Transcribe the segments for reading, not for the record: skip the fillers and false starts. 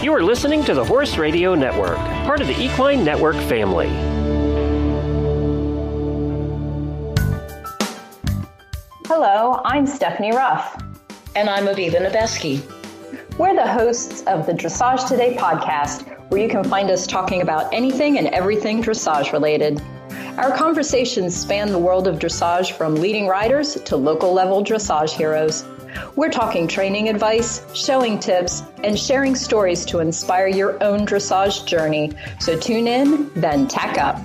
You are listening to the Horse Radio Network, part of the Equine Network family. Hello, I'm Stephanie Ruff. And I'm Aviva Nebeski. We're the hosts of the Dressage Today podcast, where you can find us talking about anything and everything dressage related. Our conversations span the world of dressage, from leading riders to local level dressage heroes. We're talking training advice, showing tips, and sharing stories to inspire your own dressage journey. So tune in, then tack up.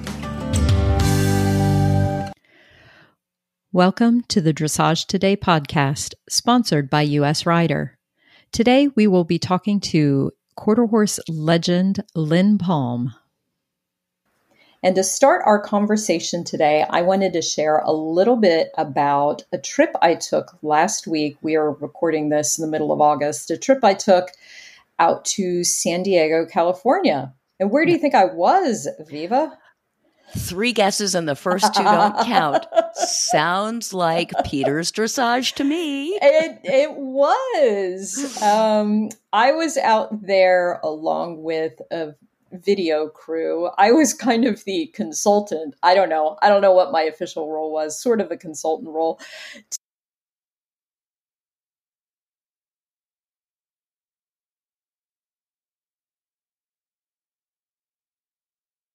Welcome to the Dressage Today podcast, sponsored by USRider. Today we will be talking to quarter horse legend Lynn Palm. And to start our conversation today, I wanted to share a little bit about a trip I took last week. We are recording this in the middle of August, a trip I took out to San Diego, California. And where do you think I was, Viva? 3 guesses and the first 2 don't count. Sounds like Peter's dressage to me. It was. I was out there along with a video crew. I was kind of the consultant. I don't know what my official role was, sort of a consultant role.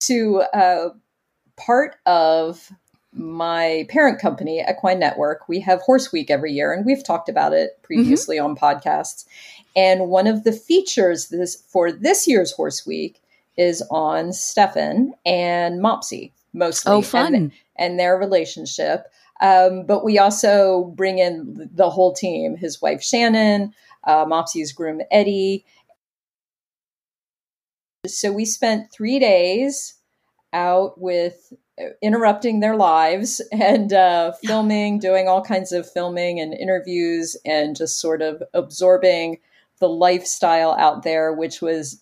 To part of my parent company, Equine Network, we have Horse Week every year, and we've talked about it previously on podcasts. And one of the features for this year's Horse Week is on Stefan and Mopsy, mostly. Oh, fun. And their relationship. But we also bring in the whole team, his wife, Shannon, Mopsy's groom, Eddie. So we spent 3 days out with interrupting their lives and filming, doing all kinds of filming and interviews and just sort of absorbing the lifestyle out there, which was,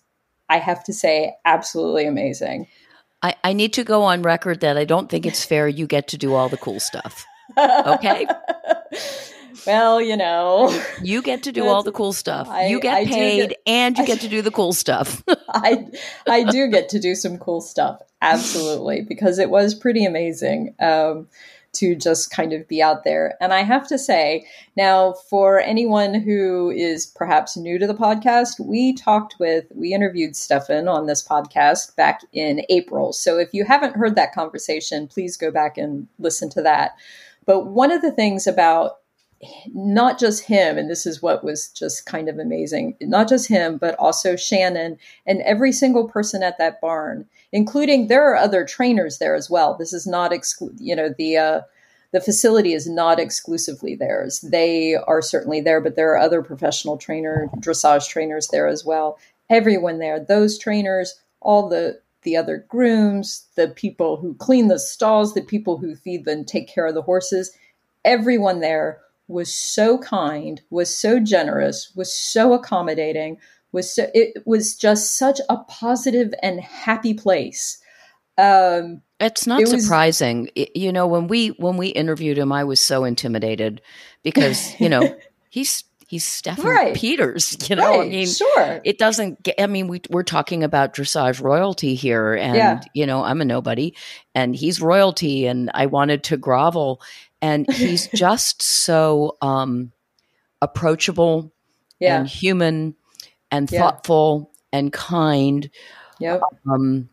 I have to say, absolutely amazing. I need to go on record that I don't think it's fair you get to do all the cool stuff. Okay? Well, you know. You get to do all the cool stuff. You get paid and you get to do the cool stuff. I do get to do some cool stuff. Absolutely. Because it was pretty amazing to just kind of be out there. And I have to say, now, for anyone who is perhaps new to the podcast, we interviewed Stefan on this podcast back in April. So if you haven't heard that conversation, please go back and listen to that. But one of the things about not just him, and this is what was just kind of amazing, not just him, but also Shannon and every single person at that barn, including there are other trainers there as well. This is not, the facility is not exclusively theirs. They are certainly there, but there are other professional dressage trainers there as well. Everyone there, those trainers, all the other grooms, the people who clean the stalls, the people who feed them, take care of the horses, everyone there was so kind, was so generous, was so accommodating, it was just such a positive and happy place. It's not surprising. When we interviewed him, I was so intimidated because, he's Stefan Peters, Right, I mean, sure. It doesn't get, we're talking about dressage royalty here and, I'm a nobody and he's royalty and I wanted to grovel. And he's just so approachable and human and thoughtful and kind. Yep. And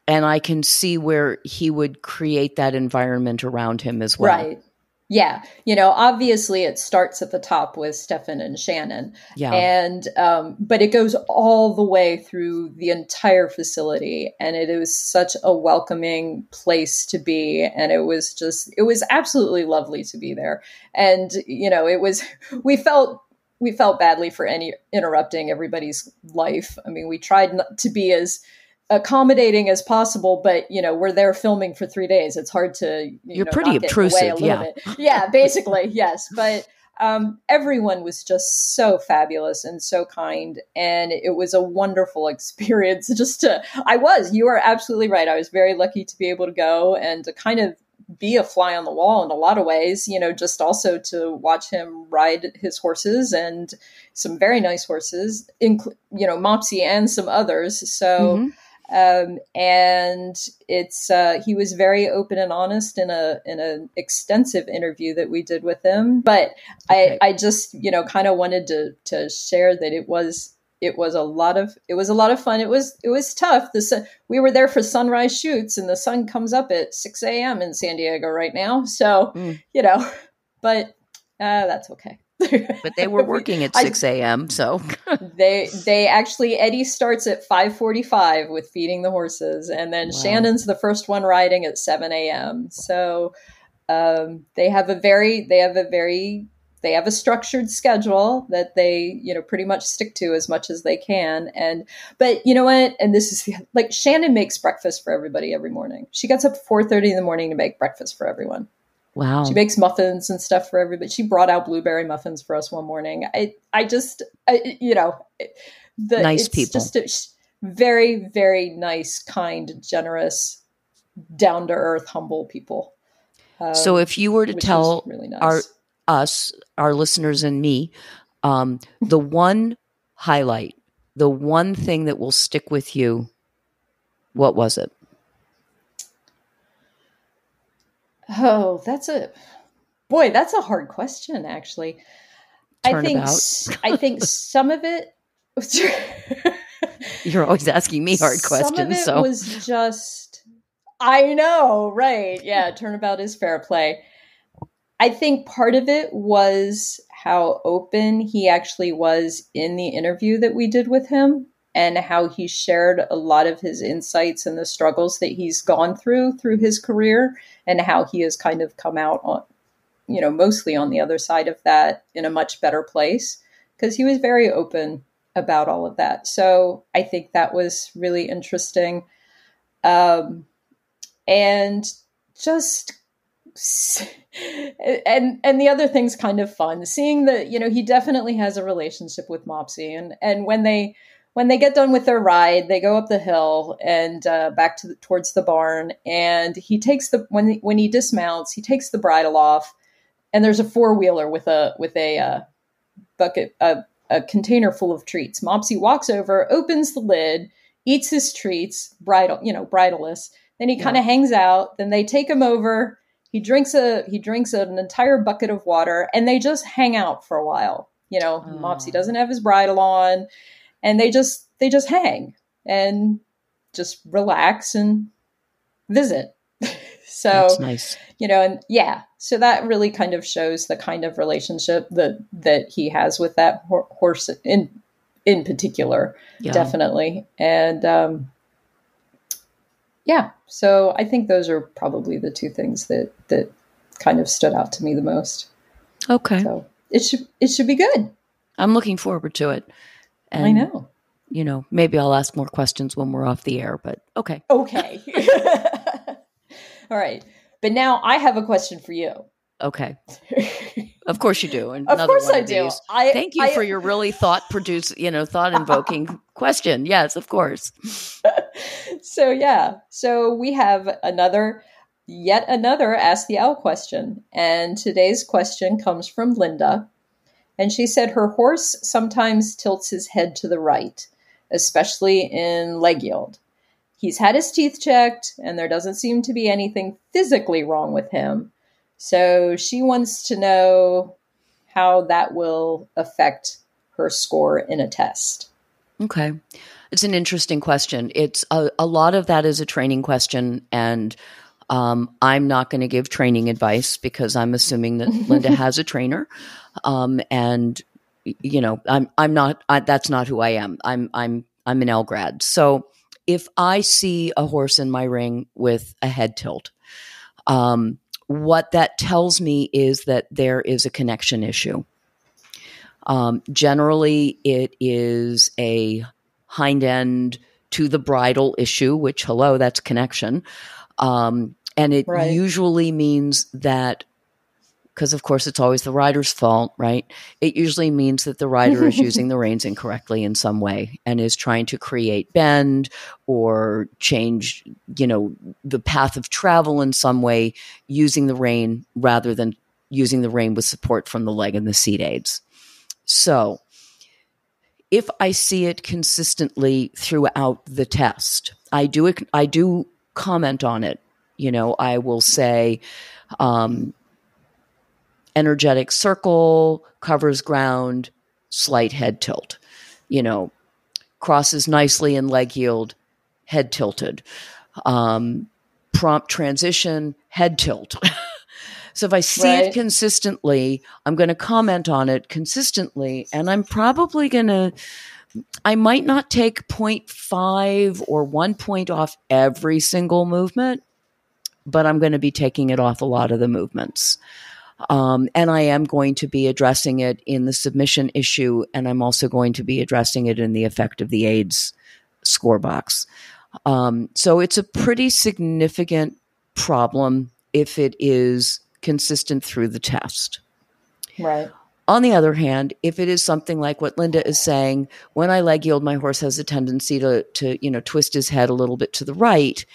I can see where he would create that environment around him as well. Right. Yeah. Obviously it starts at the top with Stefan and Shannon. Yeah. And, but it goes all the way through the entire facility. And it was such a welcoming place to be. And it was absolutely lovely to be there. And, we felt badly for interrupting everybody's life. I mean, we tried not to be as accommodating as possible, but we're there filming for 3 days. It's hard to you're pretty obtrusive, bit. Yeah, basically, yes. But everyone was just so fabulous and so kind, and it was a wonderful experience. You are absolutely right. I was very lucky to be able to go and to kind of be a fly on the wall in a lot of ways, just also to watch him ride his horses, and some very nice horses, Mopsy and some others. So, and it's, he was very open and honest in an extensive interview that we did with him. But I just, kind of wanted to share that it was a lot of fun. It was tough. We were there for sunrise shoots, and the sun comes up at 6 a.m. in San Diego right now. So, but that's okay. But they were working at 6 a.m. So they actually, Eddie starts at 5:45 with feeding the horses. And then Shannon's the first one riding at 7 a.m. So, they have a structured schedule that they, pretty much stick to as much as they can. But you know what? And this is like, Shannon makes breakfast for everybody every morning. She gets up at 4:30 in the morning to make breakfast for everyone. Wow. She makes muffins and stuff for everybody. She brought out blueberry muffins for us one morning. Nice people. Just very, very nice, kind, generous, down to earth, humble people. So if you were to tell really nice. our listeners and me, the one highlight, the one thing that will stick with you, what was it? Oh, that's a hard question, actually. I think some of it, you're always asking me hard questions. Some of it was just, I know, right. Yeah. Turnabout is fair play. I think part of it was how open he actually was in the interview that we did with him, and how he shared a lot of his insights and the struggles that he's gone through his career, and how he has kind of come out on, mostly on the other side of that in a much better place, because he was very open about all of that. So I think that was really interesting. And just, and the other thing's kind of fun, seeing that, he definitely has a relationship with Mopsy, and when they get done with their ride, they go up the hill and back towards the barn, and he takes when he dismounts, he takes the bridle off, and there's a four-wheeler with a bucket, a container full of treats. Mopsy walks over, opens the lid, eats his treats, bridleless. Then he kind of hangs out. Then they take him over. He drinks an entire bucket of water, and they just hang out for a while. Mopsy doesn't have his bridle on. And they just hang and just relax and visit. So that's nice. So that really kind of shows the kind of relationship that he has with that horse in particular, definitely. And so I think those are probably the two things that kind of stood out to me the most. Okay. So it should be good. I'm looking forward to it. And, I know. Maybe I'll ask more questions when we're off the air, but okay. Okay. All right. But now I have a question for you. Okay. Of course you do. Of course I do. Thank you for your really thought-invoking question. Yes, of course. So we have yet another Ask the Owl question. And today's question comes from Linda. And she said her horse sometimes tilts his head to the right, especially in leg yield. He's had his teeth checked, and there doesn't seem to be anything physically wrong with him. So she wants to know how that will affect her score in a test. Okay. It's an interesting question. It's a lot of that is a training question, and I'm not going to give training advice because I'm assuming that Linda has a trainer. And I'm not, that's not who I am. I'm an L grad. So if I see a horse in my ring with a head tilt, what that tells me is that there is a connection issue. Generally it is a hind end to the bridle issue, which, that's connection. And it usually means that because of course it's always the rider's fault, right? It usually means that the rider is using the reins incorrectly in some way and is trying to create bend or change, the path of travel in some way using the rein rather than using the rein with support from the leg and the seat aids. So if I see it consistently throughout the test, I do comment on it. I will say, energetic circle, covers ground, slight head tilt, crosses nicely in leg yield, head tilted, prompt transition, head tilt. So if I see it consistently, I'm going to comment on it consistently, and I'm probably I might not take 0.5 or 1 point off every single movement, but I'm going to be taking it off a lot of the movements. And I am going to be addressing it in the submission issue, and I'm also going to be addressing it in the effect of the aids score box. So it's a pretty significant problem if it is consistent through the test. Right. On the other hand, if it is something like what Linda is saying, when I leg yield, my horse has a tendency to twist his head a little bit to the right,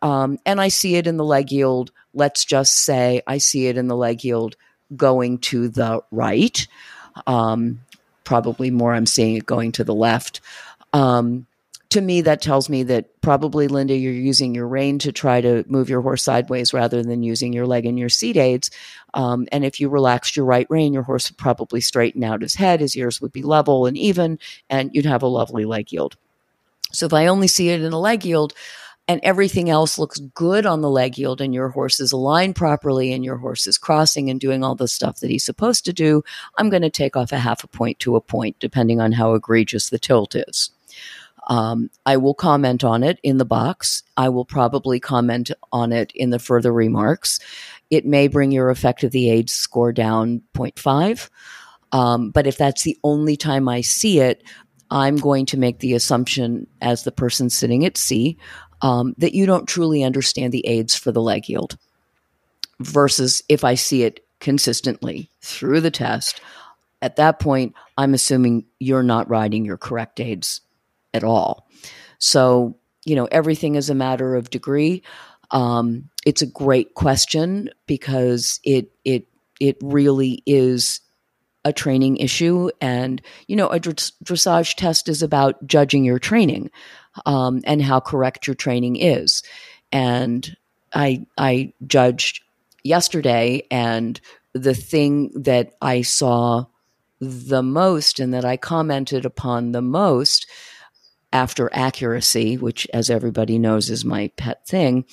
and I see it in the leg yield. Let's just say I see it in the leg yield going to the right. Probably more I'm seeing it going to the left. To me, that tells me that probably, Linda, you're using your rein to try to move your horse sideways rather than using your leg and your seat aids. And if you relaxed your right rein, your horse would probably straighten out his head. His ears would be level and even, and you'd have a lovely leg yield. So if I only see it in a leg yield and everything else looks good on the leg yield and your horse is aligned properly and your horse is crossing and doing all the stuff that he's supposed to do, I'm going to take off a half a point to a point, depending on how egregious the tilt is. I will comment on it in the box. I will probably comment on it in the further remarks. It may bring your effect of the aids score down 0.5. But if that's the only time I see it, I'm going to make the assumption as the person sitting at C that you don't truly understand the aids for the leg yield. Versus if I see it consistently through the test, at that point, I'm assuming you're not riding your correct aids at all. So, everything is a matter of degree. It's a great question because it really is a training issue. And, a dressage test is about judging your training and how correct your training is. And I judged yesterday, and the thing that I saw the most and that I commented upon the most after accuracy, which, as everybody knows, is my pet thing,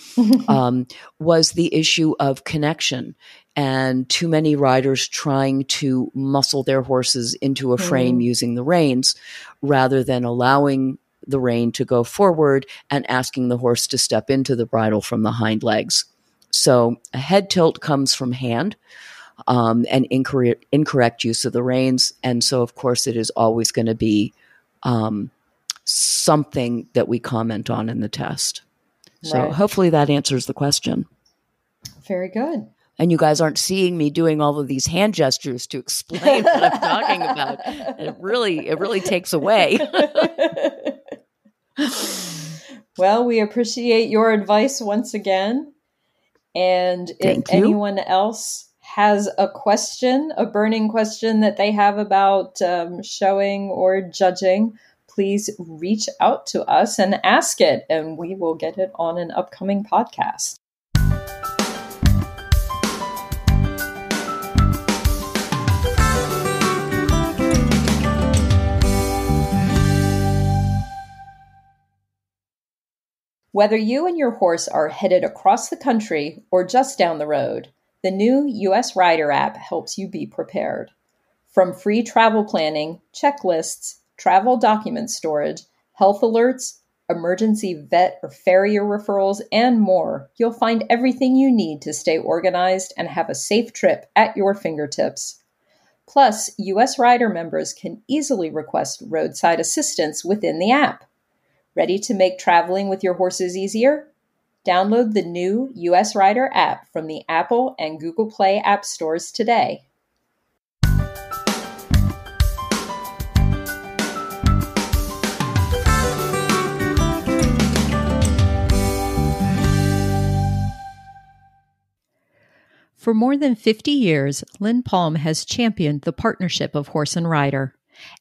was the issue of connection and too many riders trying to muscle their horses into a frame using the reins rather than allowing the rein to go forward and asking the horse to step into the bridle from the hind legs. So a head tilt comes from hand and incorrect use of the reins. And so, of course, it is always going to be something that we comment on in the test. So hopefully that answers the question. Very good. And you guys aren't seeing me doing all of these hand gestures to explain what I'm talking about. It really takes away. Well, we appreciate your advice once again. And if anyone else has a question, a burning question that they have about showing or judging, please reach out to us and ask it, and we will get it on an upcoming podcast. Whether you and your horse are headed across the country or just down the road, the new USRider app helps you be prepared. From free travel planning, checklists, travel document storage, health alerts, emergency vet or farrier referrals, and more, you'll find everything you need to stay organized and have a safe trip at your fingertips. Plus, USRider members can easily request roadside assistance within the app. Ready to make traveling with your horses easier? Download the new USRider app from the Apple and Google Play app stores today. For more than 50 years, Lynn Palm has championed the partnership of horse and rider.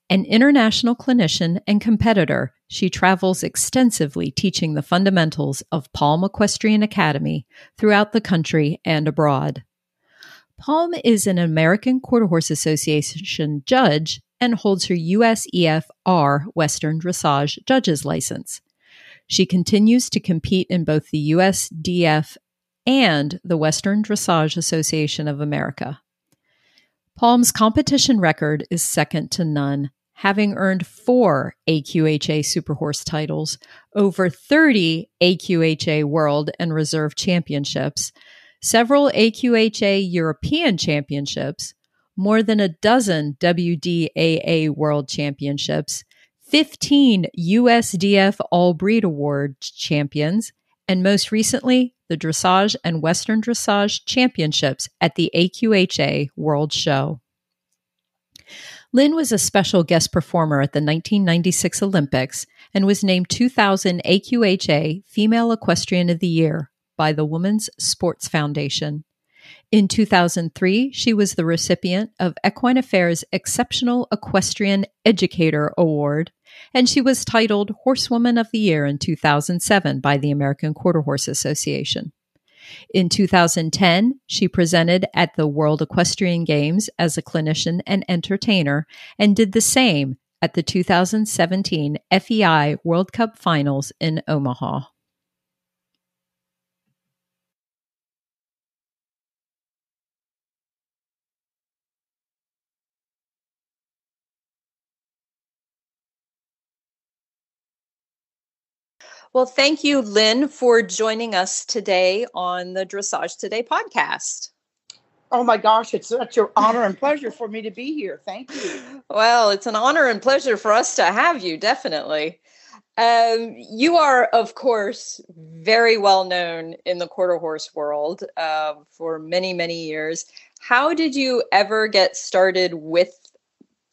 An international clinician and competitor, she travels extensively teaching the fundamentals of Palm Equestrian Academy throughout the country and abroad. Palm is an American Quarter Horse Association judge and holds her USEFR Western Dressage judge's license. She continues to compete in both the USDF and the Western Dressage Association of America. Palm's competition record is second to none, having earned 4 AQHA Superhorse titles, over 30 AQHA World and Reserve Championships, several AQHA European Championships, more than a dozen WDAA World Championships, 15 USDF All-Breed Award champions, and most recently, the Dressage and Western Dressage Championships at the AQHA World Show. Lynn was a special guest performer at the 1996 Olympics and was named 2000 AQHA Female Equestrian of the Year by the Women's Sports Foundation. In 2003, she was the recipient of Equine Affaire's Exceptional Equestrian Educator Award, and she was titled Horsewoman of the Year in 2007 by the American Quarter Horse Association. In 2010, she presented at the World Equestrian Games as a clinician and entertainer and did the same at the 2017 FEI World Cup Finals in Omaha. Well, thank you, Lynn, for joining us today on the Dressage Today podcast. Oh my gosh, it's such an honor and pleasure for me to be here. Thank you. Well, it's an honor and pleasure for us to have you, definitely. You are, of course, very well known in the quarter horse world for many, many years. How did you ever get started with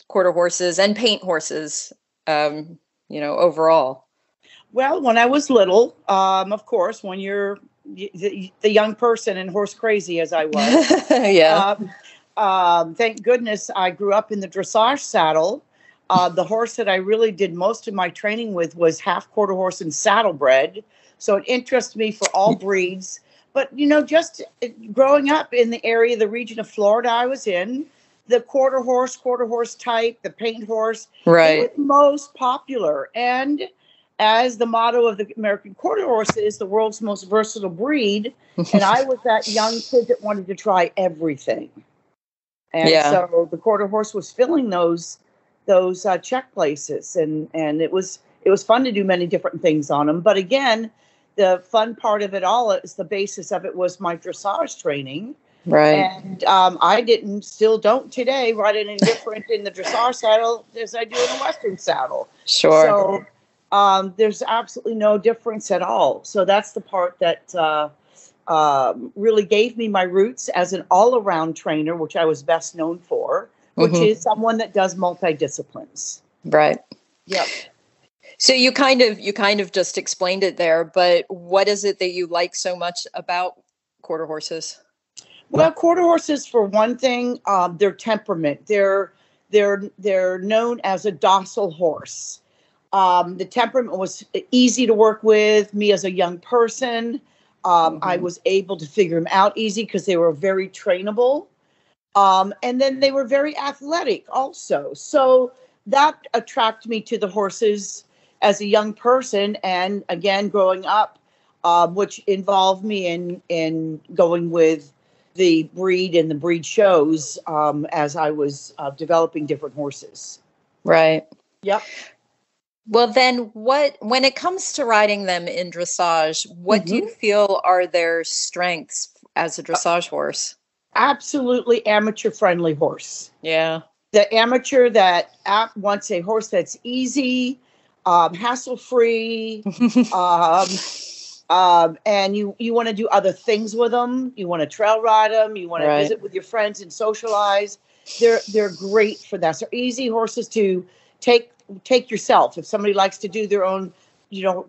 quarter horses and paint horses, overall? Well, when I was little, of course, when you're the young person and horse crazy as I was, yeah. Thank goodness I grew up in the dressage saddle. The horse that I really did most of my training with was half quarter horse and saddlebred. So it interests me for all breeds. But, just growing up in the area, the region of Florida I was in, the quarter horse type, the paint horse, right, they were most popular. And as the motto of the American Quarter Horse is, the world's most versatile breed. And I was that young kid that wanted to try everything. And so the quarter horse was filling those check places. And it was fun to do many different things on them. But again, the fun part of it all is the basis of it was my dressage training. Right. And I still don't today ride any different in the dressage saddle as I do in a Western saddle. Sure. So there's absolutely no difference at all. So that's the part that really gave me my roots as an all-around trainer, which I was best known for, which is someone that does multi-disciplines. Right. Yep. So you kind of just explained it there, but what is it that you like so much about quarter horses? Well, quarter horses, for one thing, their temperament. They're known as a docile horse. The temperament was easy to work with. Me as a young person, I was able to figure them out easy because they were very trainable. And then they were very athletic also. So that attracted me to the horses as a young person. And again, growing up, which involved me in going with the breed and the breed shows as I was developing different horses. Right. Yep. Well, then when it comes to riding them in dressage, what do you feel are their strengths as a dressage horse? Absolutely amateur-friendly horse. Yeah. The amateur that wants a horse that's easy, hassle-free, And you want to do other things with them. You want to trail ride them. You want to visit with your friends and socialize. They're great for that. So easy horses to take yourself. If somebody likes to do their own,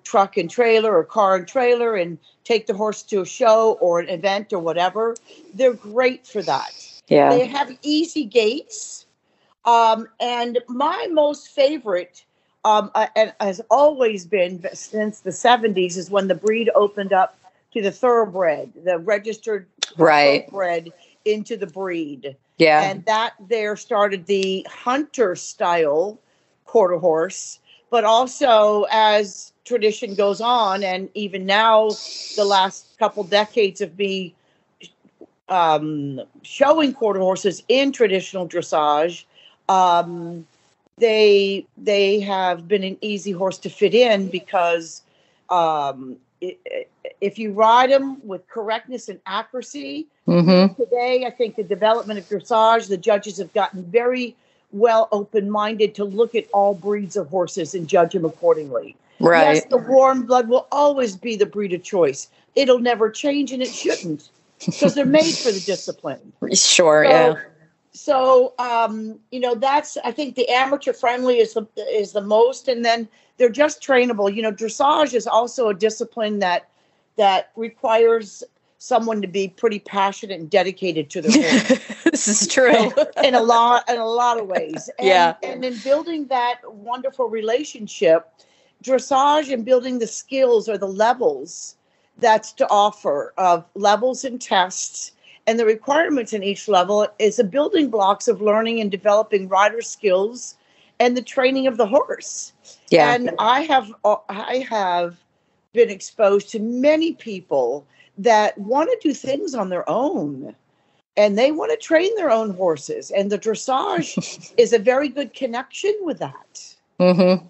truck and trailer or car and trailer and take the horse to a show or an event or whatever, they're great for that. Yeah. They have easy gaits. And my most favorite, and has always been since the 70s, is when the breed opened up to the thoroughbred, the registered thoroughbred into the breed. Yeah. And that there started the hunter style quarter horse, but also as tradition goes on, and even now, the last couple decades of me showing quarter horses in traditional dressage, they have been an easy horse to fit in because if you ride them with correctness and accuracy, today I think the development of dressage, the judges have gotten very well open-minded to look at all breeds of horses and judge them accordingly. Right. Yes, the warm blood will always be the breed of choice. It'll never change, and it shouldn't, because they're made for the discipline. Sure. So, that's, I think the amateur friendly is the most, and then they're just trainable. Dressage is also a discipline that requires someone to be pretty passionate and dedicated to their horse. This is true. in a lot of ways. And in building that wonderful relationship, dressage and building the skills or the levels that's to offer of levels and tests. And the requirements in each level is the building blocks of learning and developing rider skills and the training of the horse. Yeah. And I have been exposed to many people that want to do things on their own, and they want to train their own horses. And the dressage is a very good connection with that. Mm-hmm.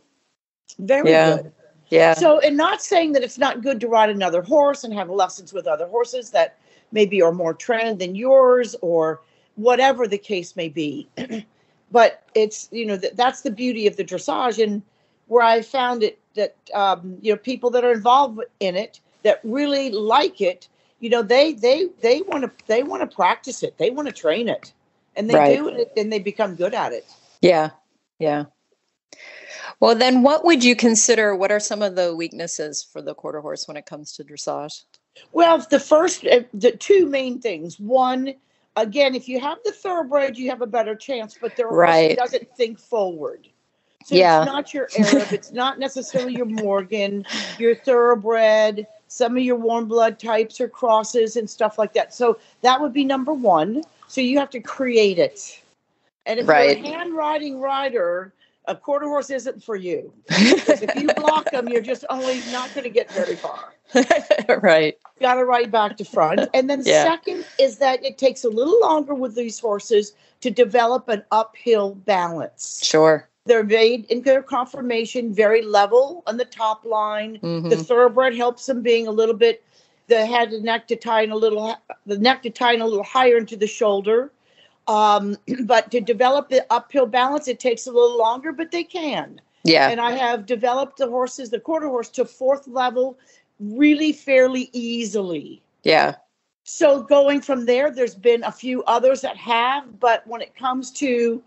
Very good. Yeah. So, and not saying that it's not good to ride another horse and have lessons with other horses that maybe are more trained than yours or whatever the case may be. But it's, that's the beauty of the dressage, and where I found it that, people that are involved in it that really like it, they want to practice it. They want to train it, and they do it, and they become good at it. Yeah. Yeah. Well, then what would you consider, what are some of the weaknesses for the quarter horse when it comes to dressage? Well, the two main things. One, again, if you have the thoroughbred, you have a better chance, but the horse doesn't think forward. So it's not your Arab, it's not necessarily your Morgan, your thoroughbred, some of your warm blood types or crosses and stuff like that. So that would be number one. So you have to create it. And if you're a hand riding rider, a quarter horse isn't for you. Because if you block them, you're just only not going to get very far. Right. You got to ride back to front. And then second is that it takes a little longer with these horses to develop an uphill balance. Sure. They're made in their conformation, very level on the top line. Mm-hmm. The thoroughbred helps them being a little bit, the head and neck to tie in a little higher into the shoulder. But to develop the uphill balance, it takes a little longer, but they can. Yeah. And I have developed the quarter horse to fourth level really fairly easily. Yeah. So going from there, there's been a few others that have, but when it comes to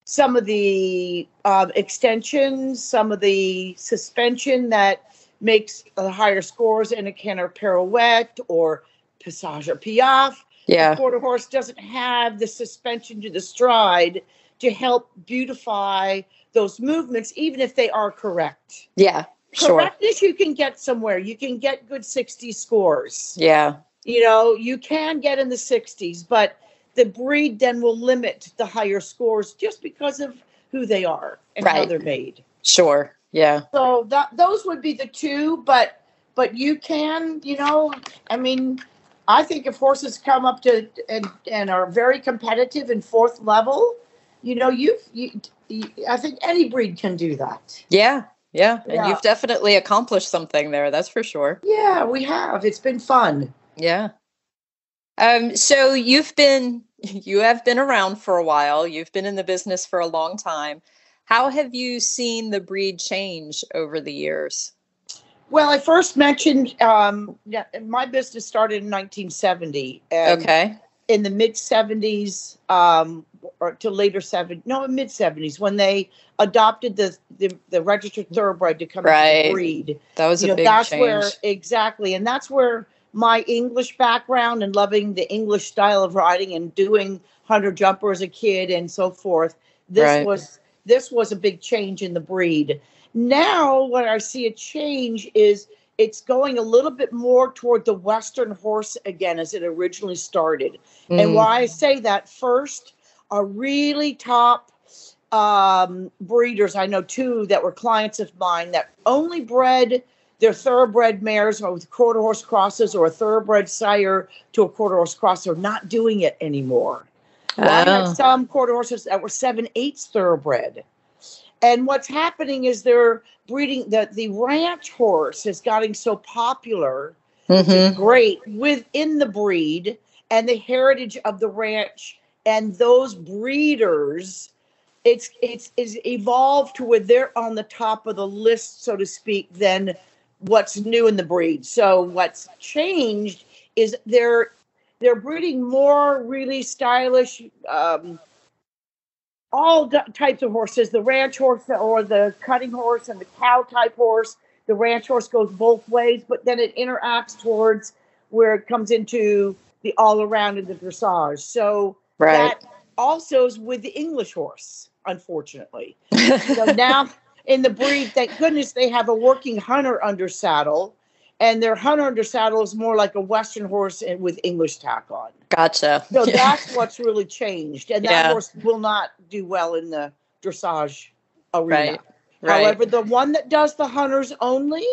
some of the extensions, some of the suspension that makes higher scores in a canter pirouette or passage or piaffe, the quarter horse doesn't have the suspension to the stride to help beautify those movements, even if they are correct. Yeah, sure. Correctness, you can get somewhere. You can get good 60 scores. Yeah. You can get in the 60s, but the breed then will limit the higher scores just because of who they are and how they're made. Sure. Yeah. So those would be the two, but you can, I think if horses come up to and are very competitive in fourth level, I think any breed can do that. Yeah. Yeah. And you've definitely accomplished something there. That's for sure. Yeah, we have. It's been fun. Yeah. So you have been around for a while. You've been in the business for a long time. How have you seen the breed change over the years? Well, I first mentioned my business started in 1970. And Okay. in the mid 70s, or to later mid 70s, when they adopted the registered thoroughbred to come into the breed. That was a big that's change. where exactly, and that's where my English background and loving the English style of riding and doing hunter jumper as a kid and so forth. This was a big change in the breed. Now, what I see a change is it's going a little bit more toward the Western horse again, as it originally started. And why I say that, first, are really top breeders. I know two that were clients of mine that only bred their thoroughbred mares with quarter horse crosses or a thoroughbred sire to a quarter horse cross. Are not doing it anymore. Well, I had some quarter horses that were 7/8 thoroughbred. And what's happening is they're breeding the ranch horse is getting so popular, which is great within the breed and the heritage of the ranch and those breeders. It's evolved to where they're on the top of the list, so to speak, than what's new in the breed. So what's changed is they're breeding more really stylish, all types of horses, the ranch horse or the cutting horse and the cow type horse. The ranch horse goes both ways, but then it interacts towards where it comes into the all around in the dressage. So that also is with the English horse, unfortunately. So now in the breed, thank goodness they have a working hunter under saddle, and their hunter under saddle is more like a Western horse and with English tack on. Gotcha. So that's what's really changed. And that horse will not do well in the dressage arena. Right. However, the one that does the hunters only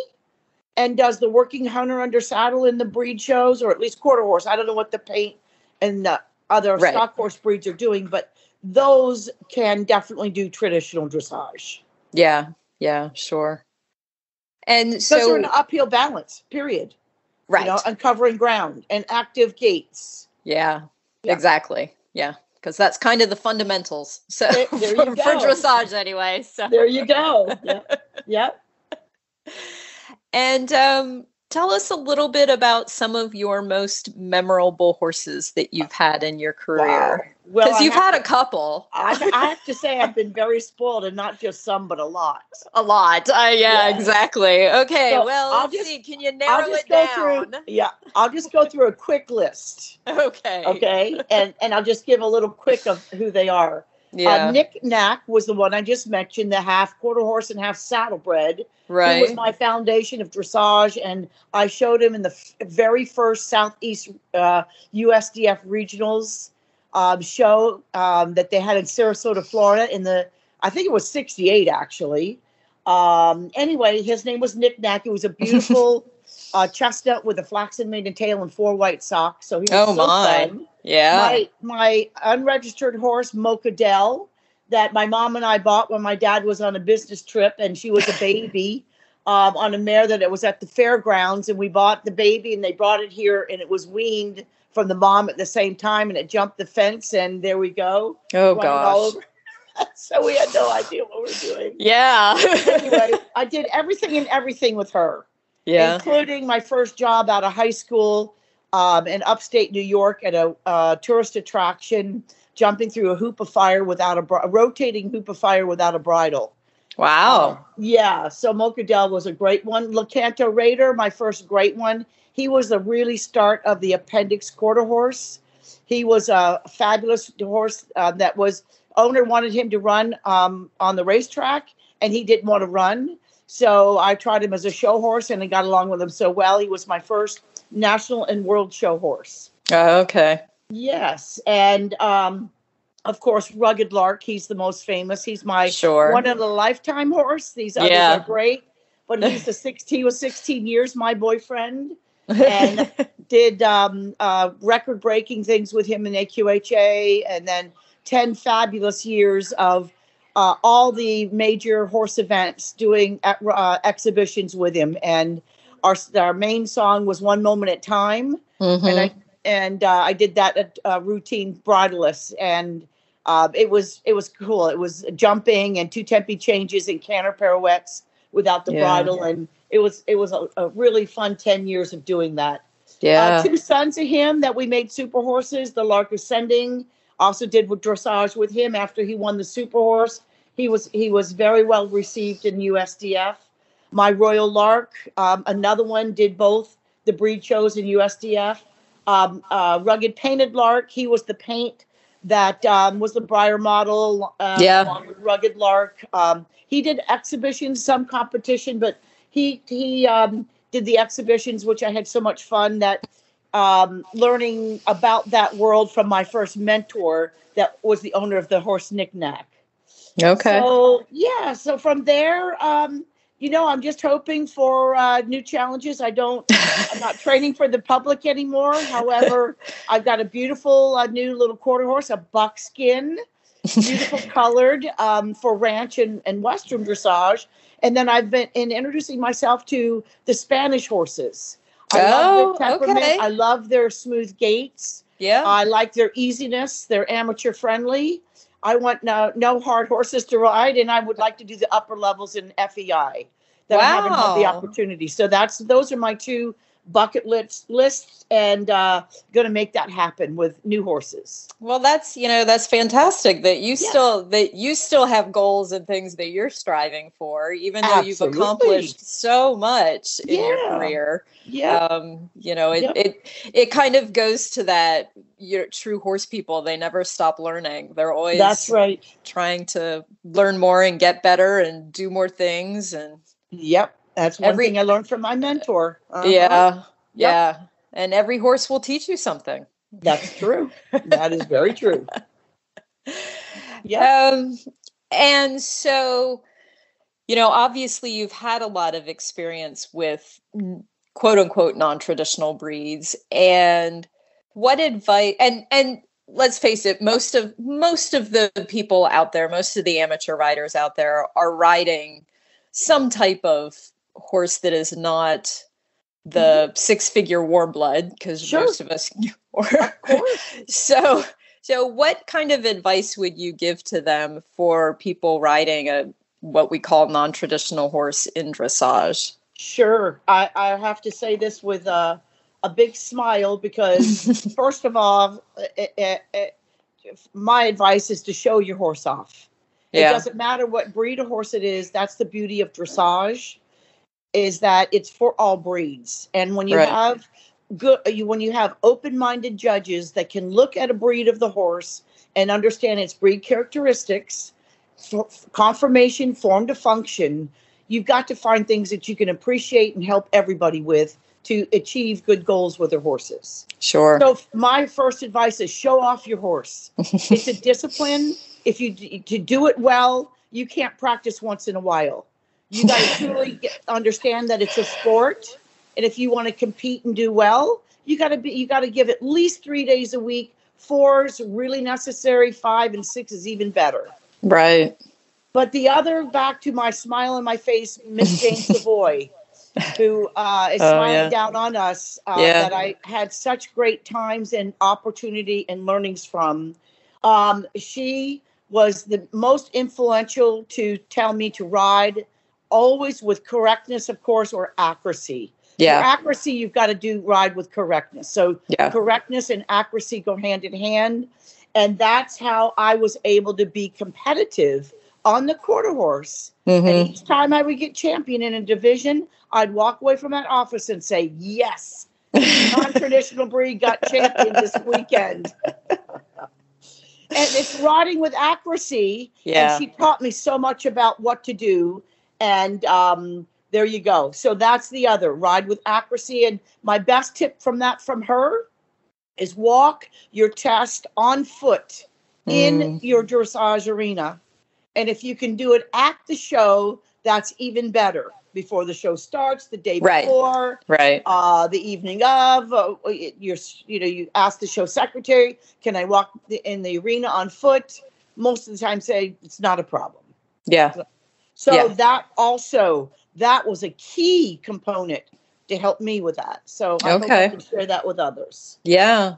and does the working hunter under saddle in the breed shows, or at least quarter horse, I don't know what the paint and the other stock horse breeds are doing, but those can definitely do traditional dressage. Yeah, sure. And so those are an uphill balance, period. Right. You know, uncovering ground and active gaits. Yeah, exactly. Yeah, because that's kind of the fundamentals. So there you go. For dressage anyway. So there you go. Yep. And tell us a little bit about some of your most memorable horses that you've had in your career. Because you've had a couple. I have to say I've been very spoiled, and not just some, but a lot. A lot. Exactly. Okay, so let's see. Can you narrow it down? I'll just go through a quick list. Okay. And I'll just give a little quick of who they are. Yeah. Nick Knack was the one I just mentioned, the half quarter horse and half saddlebred. Right. He was my foundation of dressage, and I showed him in the very first Southeast USDF regionals show that they had in Sarasota, Florida I think it was 68 actually. Anyway, his name was Nick Knack. It was a beautiful chestnut with a flaxen mane and tail and 4 white socks. So he was fun. Yeah. My unregistered horse, Mocha Dell, that my mom and I bought when my dad was on a business trip, and she was a baby on a mare that it was at the fairgrounds, and we bought the baby and they brought it here, and it was weaned from the mom at the same time, and it jumped the fence, and there we go. Oh gosh. So we had no idea what we were doing. Yeah. Anyway, I did everything with her. Yeah. Including my first job out of high school in upstate New York at a tourist attraction, jumping through a hoop of fire without a rotating hoop of fire without a bridle. Wow. So Mocha Dell was a great one. Lecanto Raider, my first great one. He was the really start of the appendix quarter horse. He was a fabulous horse owner wanted him to run on the racetrack, and he didn't want to run. So I tried him as a show horse, and I got along with him so well. He was my first national and world show horse. Oh, okay. Yes. And, of course, Rugged Lark. He's the most famous. He's my one in a lifetime horse. These others are great. But he was 16 years, my boyfriend, and did record-breaking things with him in AQHA, and then 10 fabulous years of all the major horse events, doing exhibitions with him. And our main song was One Moment at Time. Mm-hmm. And I did that at routine bridleless, and it was cool. It was jumping and 2 tempi changes and canter pirouettes without the bridle. And it was a really fun 10 years of doing that. Yeah. 2 sons of him that we made super horses, the Lark Ascending, also did with dressage with him after he won the super horse. He was very well received in USDF. My Royal Lark, another one, did both the breed shows in USDF. Rugged Painted Lark, he was the paint that was the Breyer model, along with Rugged Lark. He did exhibitions, some competition, but he did the exhibitions, which I had so much fun that learning about that world from my first mentor that was the owner of the horse Knick-Knack. Okay. So from there, I'm just hoping for new challenges. I'm not training for the public anymore. However, I've got a beautiful new little quarter horse, a buckskin, beautiful colored for ranch and Western dressage. And then I've been introducing myself to the Spanish horses. I love their temperament. Okay. I love their smooth gaits. Yeah. I like their easiness. They're amateur friendly. I want no hard horses to ride, and I would like to do the upper levels in FEI that I haven't had the opportunity. So those are my 2 bucket lists, and going to make that happen with new horses. Well, that's fantastic that you still have goals and things that you're striving for, even though you've accomplished so much in your career. Yeah. It kind of goes to that, true horse people, they never stop learning. They're always trying to learn more and get better and do more things. And that's one thing I learned from my mentor. Yeah. And every horse will teach you something. That's true. That is very true. And so, obviously you've had a lot of experience with quote unquote non-traditional breeds, and what advice, and let's face it, most of the people out there, most of the amateur riders out there are riding some type of horse that is not the 6-figure warm blood, because most of us so what kind of advice would you give to them for people riding what we call non-traditional horse in dressage? Sure. I have to say this with a big smile, because first of all, my advice is to show your horse off. It doesn't matter what breed of horse it is. That's the beauty of dressage, is that it's for all breeds. And when you have open-minded judges that can look at a breed of the horse and understand its breed characteristics, conformation, form to function, you've got to find things that you can appreciate and help everybody with to achieve good goals with their horses. Sure. So my first advice is show off your horse. It's a discipline. To do it well, you can't practice once in a while. You got to truly understand that it's a sport, and if you want to compete and do well, you got to give at least 3 days a week. 4 is really necessary. 5 and 6 is even better. Right. But the other, back to my smile on my face, Miss Jane Savoy, who is smiling down on us, that I had such great times and opportunity and learnings from. She was the most influential to tell me to ride always with correctness, of course, or accuracy. Yeah. For accuracy, you've got to ride with correctness. So correctness and accuracy go hand in hand. And that's how I was able to be competitive on the quarter horse. And each time I would get champion in a division, I'd walk away from that office and say, yes, non-traditional breed got champion this weekend. And it's riding with accuracy. And she taught me so much about what to do. And there you go. So that's the other, ride with accuracy. And my best tip from her is walk your test on foot in your dressage arena. And if you can do it at the show, that's even better. Before the show starts, the day before, the evening of, you ask the show secretary, can I walk in the arena on foot? Most of the time say it's not a problem. Yeah. So that was a key component to help me with that. So I hope I can share that with others. Yeah.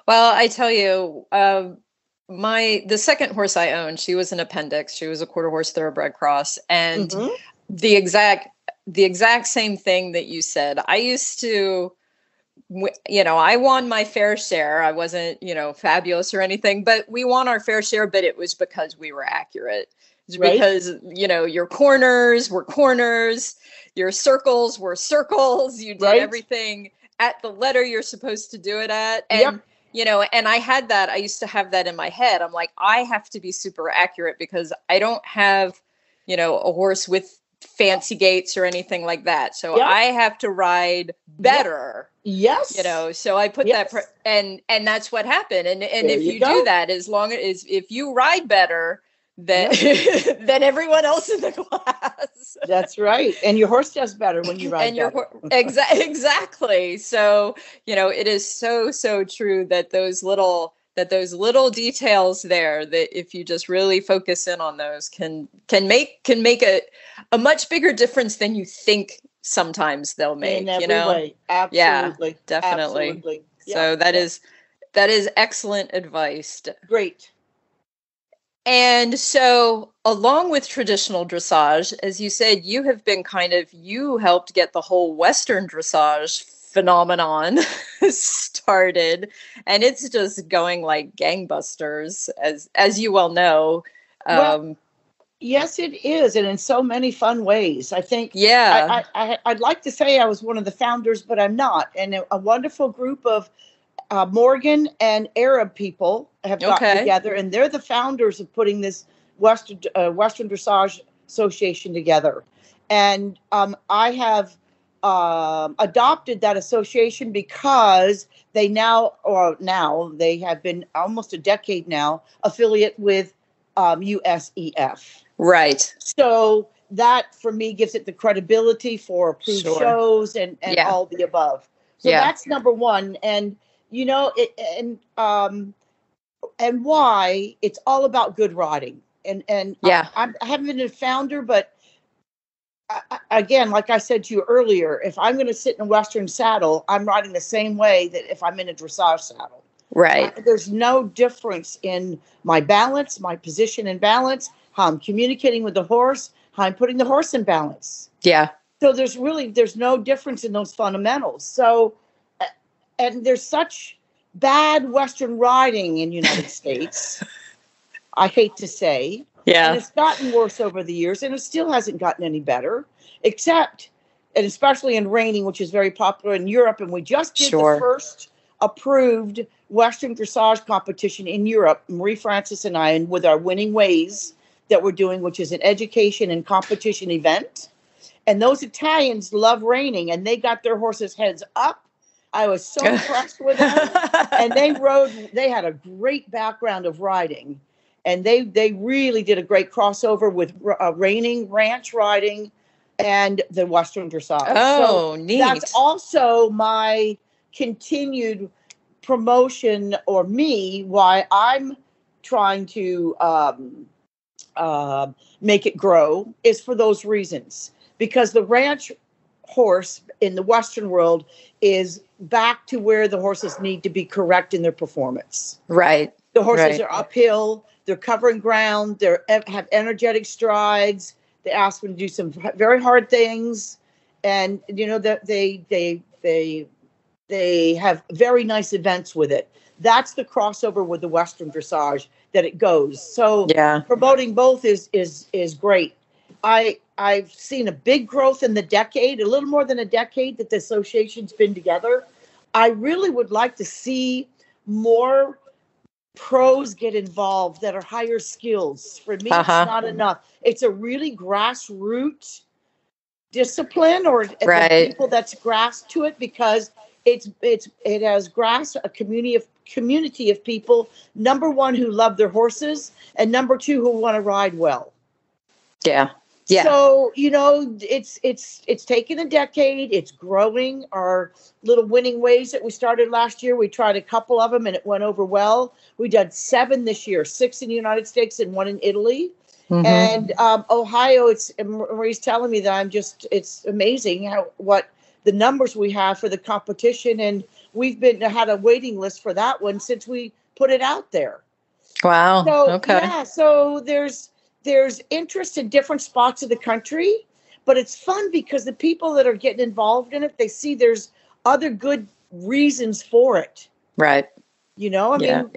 Well, I tell you, the second horse I owned, she was an appendix. She was a quarter horse thoroughbred cross. And the exact same thing that you said. I used to, I won my fair share. I wasn't, fabulous or anything, but we won our fair share, but it was because we were accurate. It's Right. because, your corners were corners, your circles were circles. You did Right. everything at the letter you're supposed to do it at. Yep. And, and I used to have that in my head. I'm like, I have to be super accurate because I don't have, a horse with fancy gaits or anything like that. So Yep. I have to ride better. Yes. So I put Yes. that, and that's what happened. And There if you you go. do that, as long as if you ride better than than everyone else in the class. That's right. And your horse does better when you ride And better. exactly. So, it is so true that those little details there, that if you just really focus in on those, can make a much bigger difference than you think sometimes they'll make. In every way. Absolutely. Yeah, definitely. Absolutely. So Yeah. that is excellent advice. Great. And so, along with traditional dressage, as you said, you have been you helped get the whole Western dressage phenomenon started, and it's just going like gangbusters, as you well know. Well, yes, it is, and in so many fun ways. I think. Yeah. I'd like to say I was one of the founders, but I'm not. And a wonderful group of Morgan and Arab people have gotten together, and they're the founders of putting this Western Dressage Association together. And I have adopted that association because they they have been almost a decade now affiliate with USEF. Right. So that for me gives it the credibility for approved shows and all the above. So that's number one. And and why it's all about good riding. And I haven't been a founder, but again, like I said to you earlier, if I'm going to sit in a Western saddle, I'm riding the same way that if I'm in a dressage saddle. Right. There's no difference in my balance, my position and balance, how I'm communicating with the horse, how I'm putting the horse in balance. Yeah. So there's no difference in those fundamentals. So, and there's such bad Western riding in the United States, I hate to say. Yeah. And it's gotten worse over the years, and it still hasn't gotten any better, except, and especially in reining, which is very popular in Europe. And we just did the first approved Western dressage competition in Europe, Marie Francis and I, and with our Winning Ways that we're doing, which is an education and competition event. And those Italians love reining, and they got their horses' heads up. I was so impressed with them. And they had a great background of riding. And they really did a great crossover with reining, ranch riding, and the Western dressage. Oh, so neat. That's also my continued promotion, or why I'm trying to make it grow, is for those reasons. Because the ranch horse in the Western world is back to where the horses need to be correct in their performance. Right. The horses are uphill. They're covering ground. They have energetic strides. They ask them to do some very hard things, and that they have very nice events with it. That's the crossover with the Western dressage that it goes. So promoting both is great. I've seen a big growth in the decade, a little more than a decade that the association's been together. I really would like to see more pros get involved that are higher skills. For me, it's not enough. It's a really grassroots discipline, or the people that's grass to it, because it has grass a community of people. Number one, who love their horses, and number two, who want to ride well. Yeah. Yeah. So, it's taken a decade. It's growing. Our little Winning Ways that we started last year, we tried a couple of them and it went over well. We did 7 this year, 6 in the United States and 1 in Italy. Mm-hmm. And Ohio, Marie's telling me that it's amazing what the numbers we have for the competition. And we've had a waiting list for that one since we put it out there. Wow. So, okay. Yeah. So there's interest in different spots of the country, but it's fun because the people that are getting involved in it, they see there's other good reasons for it. Right. You know, I mean,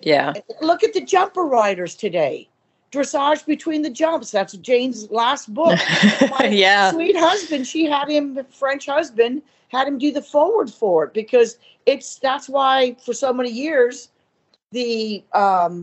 look at the jumper riders today. Dressage between the jumps. That's Jane's last book. My sweet husband, French husband, had him do the forward for it because that's why for so many years, the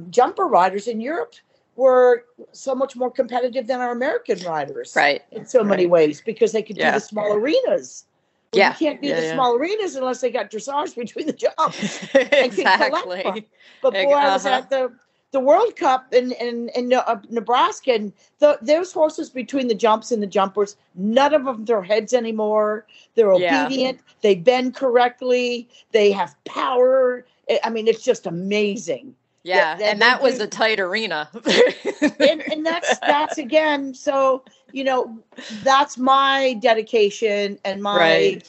jumper riders in Europe were so much more competitive than our American riders. Right. In so many ways, because they could do the small arenas. Well, you can't do the small arenas unless they got dressage between the jumps. Exactly. But boy, I was at the World Cup in Nebraska, and those horses between the jumps and the jumpers, none of them throw heads anymore. They're obedient. They bend correctly. They have power. I mean, it's just amazing. Yeah, and that was a tight arena. and that's again, so, you know, that's my dedication and my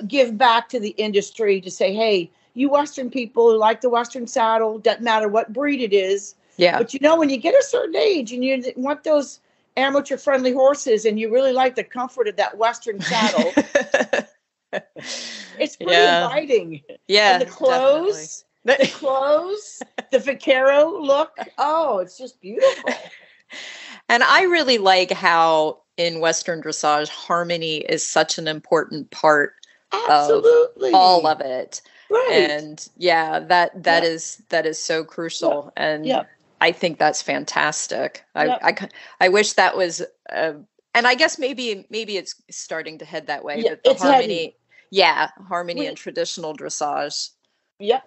give back to the industry to say, hey, you Western people who like the Western saddle, doesn't matter what breed it is. Yeah. But, you know, when you get a certain age and you want those amateur-friendly horses and you really like the comfort of that Western saddle, it's pretty inviting. Yeah, and the clothes. The clothes, the vaquero look. Oh, it's just beautiful. And I really like how in Western dressage, harmony is such an important part of all of it. Right. And that is so crucial. Yeah. And I think that's fantastic. I wish that was, and I guess maybe it's starting to head that way. But the harmony, harmony and traditional dressage. Yep.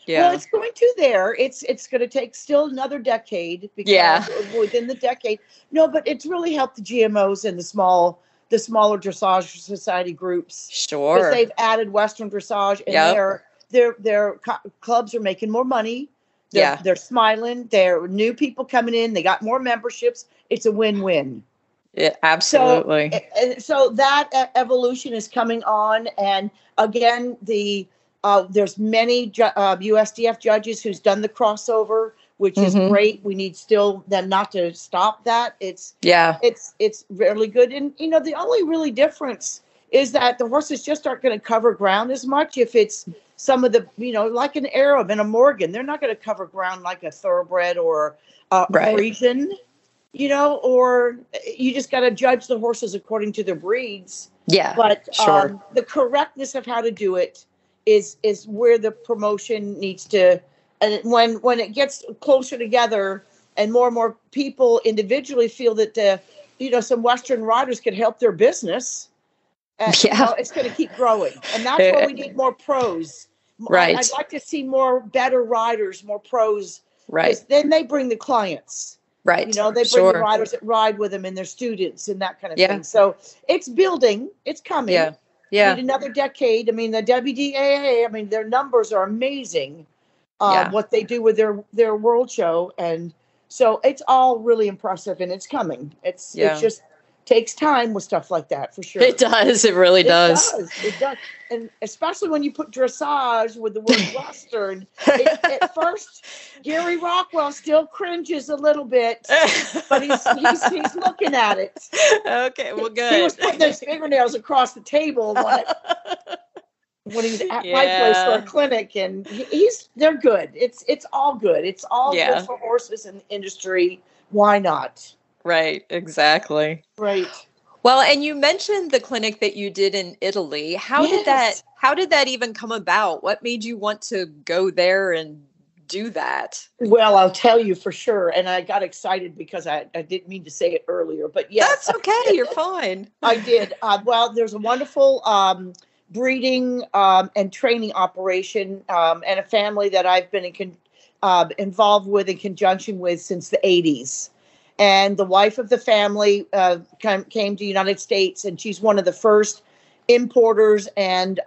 Yeah. Well, it's going to there. It's going to take still another decade because within the decade. No, but it's really helped the GMOs and the smaller dressage society groups. Sure. Because they've added Western dressage and their clubs are making more money. They're smiling. There are new people coming in. They got more memberships. It's a win-win. Yeah, absolutely. So that evolution is coming on. And again, there's many USDF judges who's done the crossover, which is great. We need still them not to stop that. It's really good. And, you know, the only really difference is that the horses just aren't going to cover ground as much. If it's some of the, you know, like an Arab and a Morgan, they're not going to cover ground like a thoroughbred or a Friesian, you know, or you just got to judge the horses according to their breeds. Yeah. But the correctness of how to do it is where the promotion needs to, and when it gets closer together and more people individually feel that some Western riders could help their business, you know, it's going to keep growing, and that's where we need more pros. Right. I'd like to see better riders, more pros. Right. Then they bring the clients. Right. You know, they bring the riders that ride with them and their students and that kind of thing. So it's building. It's coming. Yeah. Yeah. Need another decade. I mean, the WDAA, I mean, their numbers are amazing. What they do with their world show. And so it's all really impressive, and it's coming. It just takes time with stuff like that, for sure. It does. It really does. It does. And especially when you put dressage with the word Western. At first, Gary Rockwell still cringes a little bit, but he's looking at it. Okay, well, good. He was putting his fingernails across the table when he was at my place for a clinic, and they're good. It's all good. It's all good for horses in the industry. Why not? Right, exactly. Right. Well, and you mentioned the clinic that you did in Italy. How did that even come about? What made you want to go there and do that? Well, I'll tell you for sure. And I got excited because I didn't mean to say it earlier, but yes. That's okay. You're fine. I did. Well, there's a wonderful breeding and training operation and a family that I've been involved with in conjunction with since the 80s. And the wife of the family came to the United States, and she's one of the first importers and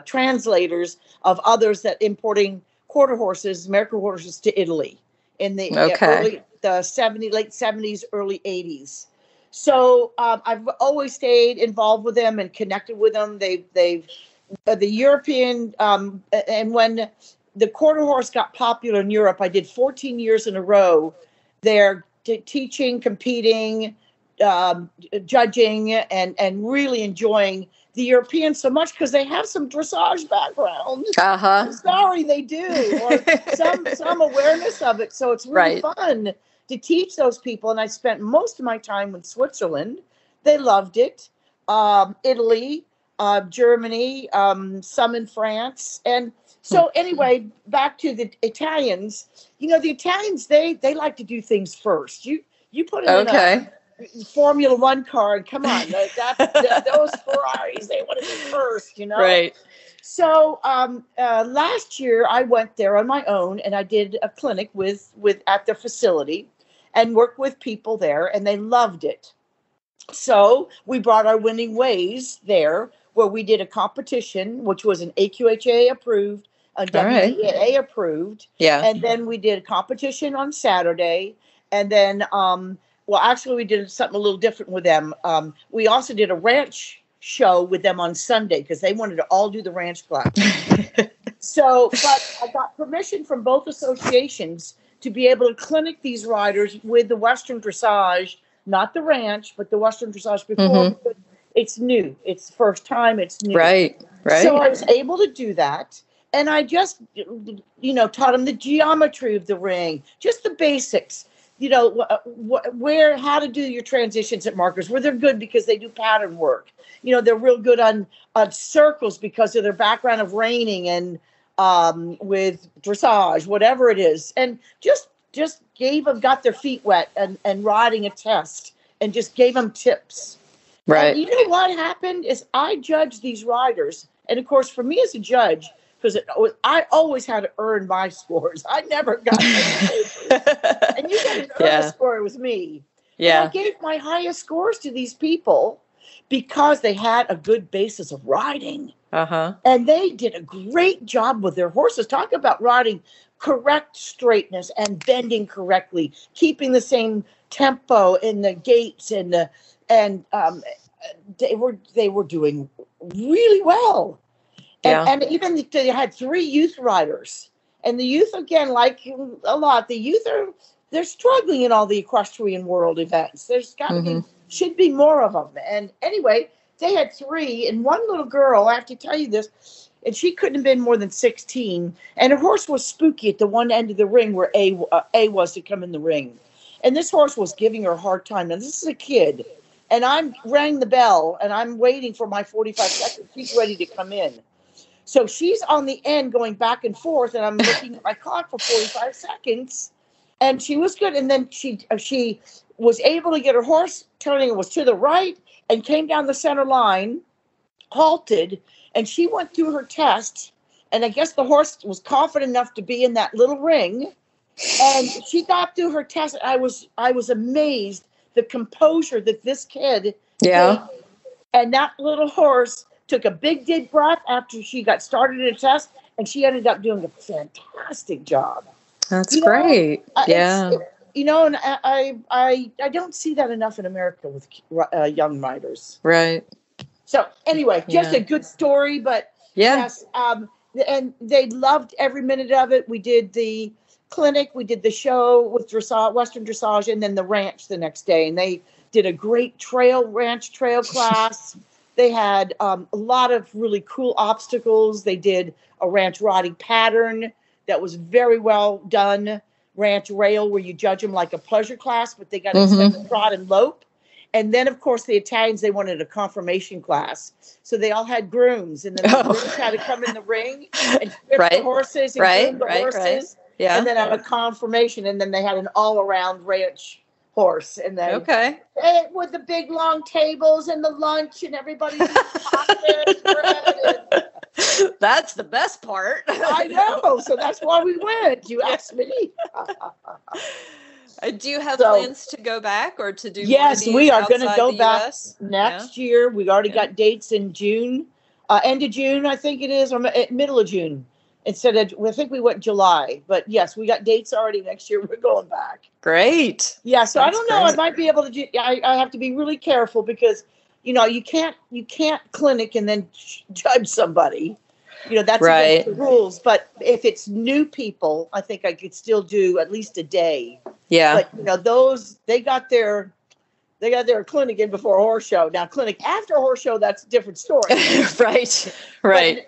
translators of others that importing quarter horses, American horses, to Italy in the late 70s, early 80s. So I've always stayed involved with them and connected with them. They've the European and when the quarter horse got popular in Europe, I did 14 years in a row there teaching, competing, judging and really enjoying the Europeans so much because they have some dressage background. Sorry, they do, or some awareness of it. So it's really fun to teach those people. And I spent most of my time in Switzerland. They loved it. Italy, Germany, some in France. And so anyway, back to the Italians. The Italians, they like to do things first. You put it in a Formula One car, and come on, those Ferraris, they want to be first, Right. So last year I went there on my own, and I did a clinic with at the facility, and worked with people there, and they loved it. So we brought our winning ways there, where we did a competition, which was an AQHA approved, a WDA approved, and then we did a competition on Saturday, and then well, actually, we did something a little different with them. We also did a ranch show with them on Sunday because they wanted to all do the ranch class. But I got permission from both associations to be able to clinic these riders with the Western dressage, not the ranch, but the Western dressage before. Because it's new. It's the first time. It's new. Right. So I was able to do that. And I just, taught them the geometry of the ring, just the basics. How to do your transitions at markers, where they're good because they do pattern work. They're real good on circles because of their background of reining and with dressage, whatever it is. And just got their feet wet and riding a test and just gave them tips. Right. And you know what happened is I judged these riders. And of course, for me as a judge, because I always had to earn my scores. I never got any papers. And you didn't earn a score with me. Yeah. But I gave my highest scores to these people because they had a good basis of riding. And they did a great job with their horses. Talk about riding correct straightness and bending correctly, keeping the same tempo in the gaits and they were doing really well. And even they had 3 youth riders. And the youth, again, like a lot, the youth they're struggling in all the equestrian world events. There's got to be, should be more of them. And anyway, they had 3. And one little girl, I have to tell you this, and she couldn't have been more than 16. And her horse was spooky at the one end of the ring where A was to come in the ring. And this horse was giving her a hard time. Now, this is a kid. And I rang the bell, and I'm waiting for my 45 seconds. She's ready to come in. So she's on the end going back and forth, and I'm looking at my clock for 45 seconds, and she was good. And then she was able to get her horse turning. It was to the right and came down the center line, halted, and she went through her test. And I guess the horse was confident enough to be in that little ring, and she got through her test. I was amazed the composure that this kid did. And that little horse took a big deep breath after she got started in a test, and she ended up doing a fantastic job. That's great. And I don't see that enough in America with young riders. Right. So anyway, just a good story, but yes, and they loved every minute of it. We did the clinic, we did the show with dressage, Western dressage, and then the ranch the next day, and they did a great ranch trail class. They had a lot of really cool obstacles. They did a ranch riding pattern that was very well done. Ranch rail, where you judge them like a pleasure class, but they got to expect trot and lope. And then, of course, the Italians, they wanted a confirmation class. So they all had grooms. And then the grooms had to come in the ring and strip the horses and groom the horses. Yeah. And then have a confirmation. And then they had an all-around ranch horse. And then with the big long tables and the lunch and everybody's pockets, bread. That's the best part. I know. So that's why we went. You asked me. Do you have plans to go back or to do? Yes, we are going to go back next year. We've already got dates in June, end of June, I think it is, or middle of June. I think we went July, but yes, we got dates already next year. We're going back. Great. Yeah. So I don't know. I might be able to I have to be really careful because, you can't clinic and then judge somebody. That's against the rules. But if it's new people, I think I could still do at least a day. Yeah. But, they got their They got their clinic in before a horse show. Now, clinic after a horse show, that's a different story. Right.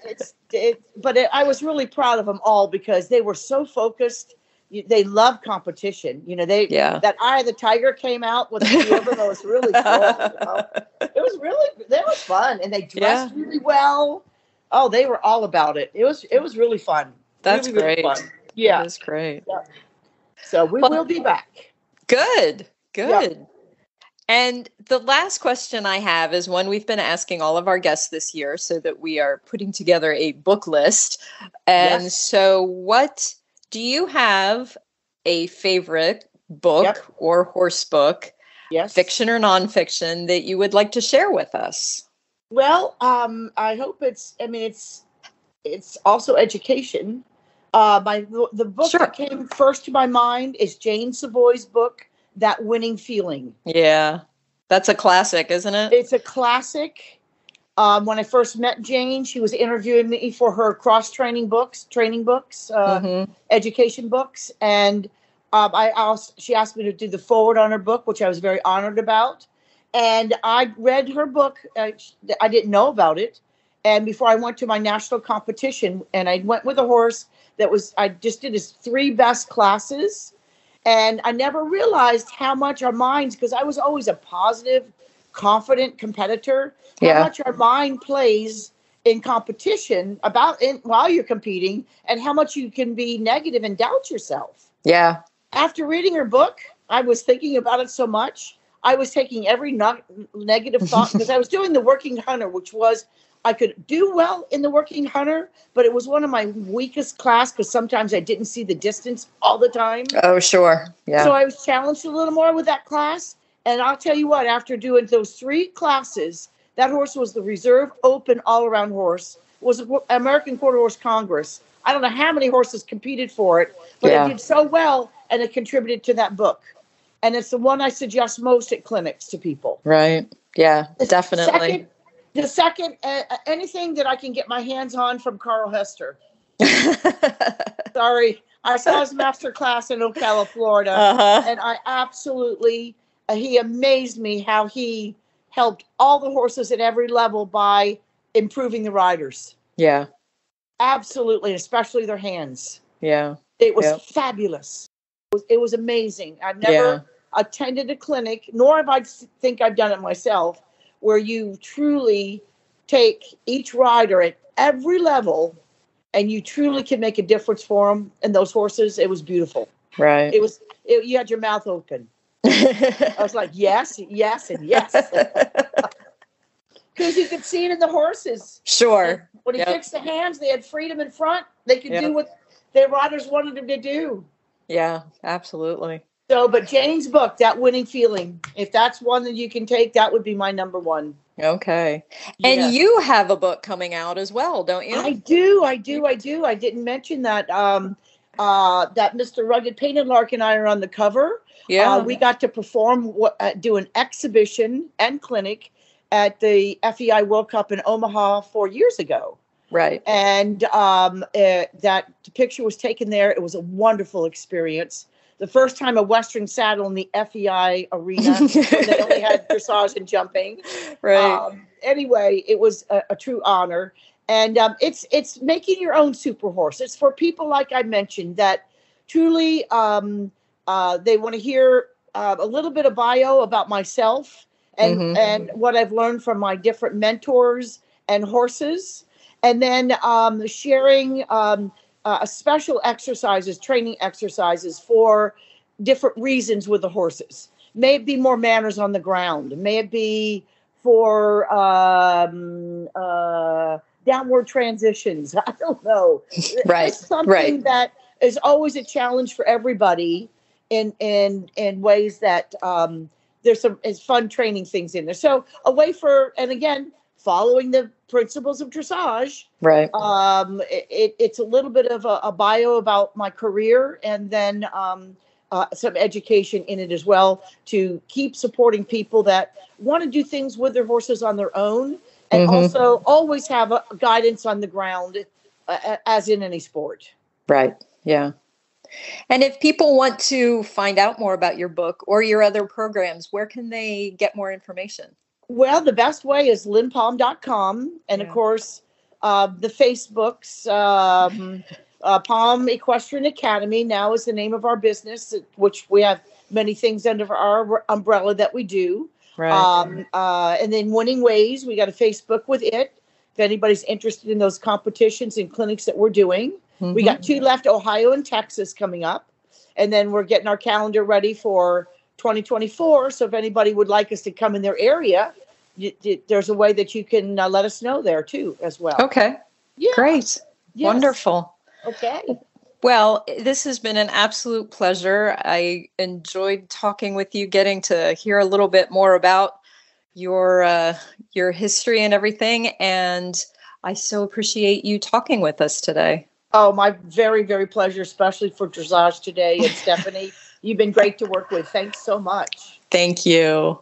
But I was really proud of them all because they were so focused. They love competition. That Eye of the Tiger came out with a few of them. It was really cool. They were fun, and they dressed really well. Oh, they were all about it. It was really fun. That's really, great. Really fun. Yeah, that's great. Yeah. So we will be back. Good. Yeah. And the last question I have is one we've been asking all of our guests this year, so that we are putting together a book list. And so, what do you have a favorite book or horse book, fiction or nonfiction, that you would like to share with us? Well, I hope it's also education. The book that came first to my mind is Jane Savoy's book, That Winning Feeling. Yeah, that's a classic, isn't it? It's a classic. When I first met Jane, she was interviewing me for her training books, education books. And she asked me to do the forward on her book, which I was very honored about. And I read her book. I didn't know about it. And before I went to my national competition, and I went with a horse I just did his 3 best classes. And I never realized how much our minds, because I was always a positive, confident competitor, how much our mind plays in competition while you're competing, and how much you can be negative and doubt yourself. Yeah. After reading her book, I was thinking about it so much. I was taking every negative thought, because I was doing the working hunter, which was, I could do well in the working hunter, but it was one of my weakest class because sometimes I didn't see the distance all the time. Oh, sure. Yeah. So I was challenged a little more with that class. And I'll tell you what, after doing those 3 classes, that horse was the reserve open all-around horse. It was American Quarter Horse Congress. I don't know how many horses competed for it, but it did so well, and it contributed to that book. And it's the one I suggest most at clinics to people. Right. Yeah, definitely. The second, anything that I can get my hands on from Carl Hester. Sorry. I saw his master class in Ocala, Florida. And I absolutely, he amazed me how he helped all the horses at every level by improving the riders. Yeah. Absolutely. Especially their hands. Yeah. It was fabulous. It was amazing. I've never attended a clinic, nor have I think I've done it myself, where you truly take each rider at every level and you truly can make a difference for them and those horses. It was beautiful. Right. You had your mouth open. I was like, yes, and yes. Because you could see it in the horses. Sure. And when he fixed the hands, they had freedom in front. They could do what their riders wanted them to do. Yeah, absolutely. So, but Jane's book, That Winning Feeling, if that's one that you can take, that would be my number one. Okay. And you have a book coming out as well, don't you? I do. I didn't mention that, that Mr. Rugged Painted Lark and I are on the cover. Yeah. We got to perform, do an exhibition and clinic at the FEI World Cup in Omaha 4 years ago. Right. And that picture was taken there. It was a wonderful experience. The first time a Western saddle in the FEI arena. They only had dressage and jumping. Right. Anyway, it was a true honor. And it's making your own super horse. It's for people, like I mentioned, that truly they want to hear a little bit of bio about myself and what I've learned from my different mentors and horses. And then sharing special exercises, training exercises for different reasons with the horses. May it be more manners on the ground. May it be for downward transitions. I don't know. Right. It's something that is always a challenge for everybody in ways that there's some fun training things in there. So a way for, and again, following the principles of dressage. Right. It's a little bit of a bio about my career, and then some education in it as well to keep supporting people that want to do things with their horses on their own, and also always have a guidance on the ground, as in any sport. Right. Yeah. And if people want to find out more about your book or your other programs, where can they get more information? Well, the best way is lynnpalm.com. And of course, the Facebooks, Palm Equestrian Academy now is the name of our business, which we have many things under our umbrella that we do. Right. And then Winning Ways, we got a Facebook with it. If anybody's interested in those competitions and clinics that we're doing. Mm-hmm. We got 2 left, Ohio and Texas coming up. And then we're getting our calendar ready for 2024. So if anybody would like us to come in their area, there's a way that you can let us know there too as well. Okay. Yeah. Great. Yes. Wonderful. Okay. Well, this has been an absolute pleasure. I enjoyed talking with you, getting to hear a little bit more about your history and everything. And I so appreciate you talking with us today. Oh, my very, very pleasure, especially for Dressage Today. And Stephanie, you've been great to work with. Thanks so much. Thank you.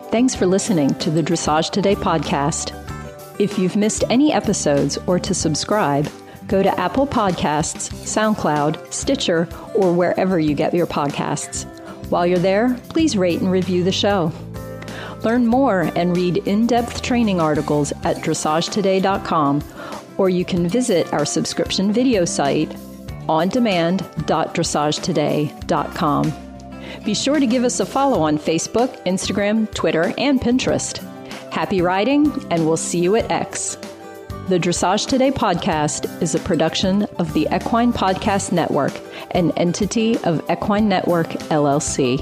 Thanks for listening to the Dressage Today podcast. If you've missed any episodes or to subscribe, go to Apple Podcasts, SoundCloud, Stitcher, or wherever you get your podcasts. While you're there, please rate and review the show. Learn more and read in-depth training articles at dressagetoday.com, or you can visit our subscription video site, ondemand.dressagetoday.com. Be sure to give us a follow on Facebook, Instagram, Twitter, and Pinterest. Happy riding, and we'll see you at X. The Dressage Today podcast is a production of the Equine Podcast Network, an entity of Equine Network, LLC.